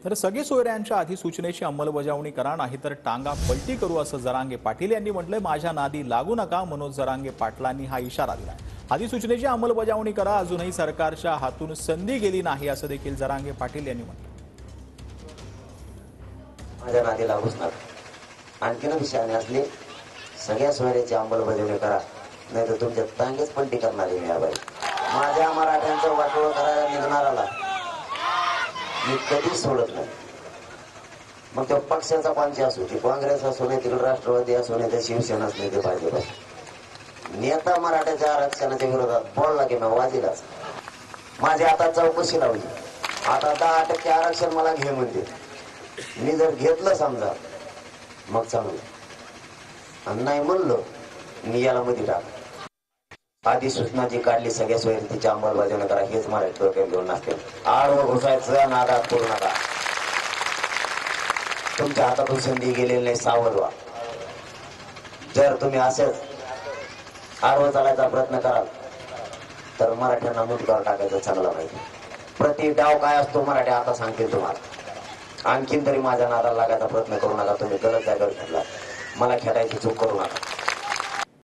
तर सगळे सोयऱ्यांच्या अधिसूचनेची अंमलबजावणी करा, नाहीतर टांगा पलटी करू, असं जरांगे पाटील यांनी म्हटलंय. माझ्या नादी लागू नका, मनोज जरांगे पाटलांनी हा इशारा दिलाय. अधिसूचनेची अंमलबजावणी करा, अजूनही सरकारच्या हातून संधी गेली नाही, असं देखील जरांगे पाटील यांनी म्हटलं. माझ्या नादी लागूच नका. आणखीन विषयाने असले सगळ्या सोयऱ्याची अंमलबजावणी करा, नाही तर तुमच्या टांगेच पलटी करणार आहे मी. याबाई माझ्या मराठ्यांचं वाटोळं करायला निघणाराला मी कधीच सोडत नाही. मग तो पक्षाचा पंच असो, ते काँग्रेस असो, नाही तिकडे राष्ट्रवादी असो, नाही ते शिवसेना असो, नाही ते भाजप असो, नेता मराठ्याच्या आरक्षणाच्या विरोधात बोलला की मी वाजीलाच. माझी आता चौकशी लावली. आता 10% आरक्षण मला घे म्हणते. मी जर घेतलं समजा मग चांगलं, आणि नाही म्हणलो मी याला मध्ये टाक. अधिसूचना जी काढली सगळ्या सोयीची अंमलबजावणी करा, हेच मराठी डोक्यात घेऊन नसते. आडवं घुसायचं, नादात करू नका. तुमच्या हातातून संधी गेलेली नाही, सावध व्हा. जर तुम्ही असेच आडवं चालायचा प्रयत्न कराल तर मराठ्यांना मुंडकावर टाकायचं चांगलं माहिती. प्रति डाव काय असतो मराठी आता सांगतील तुम्हाला. आणखीन तरी माझ्या नादाला लागायचा प्रयत्न करू नका. तुम्ही गलत जागेवर घेतला, मला खेळायची चूक करू नका.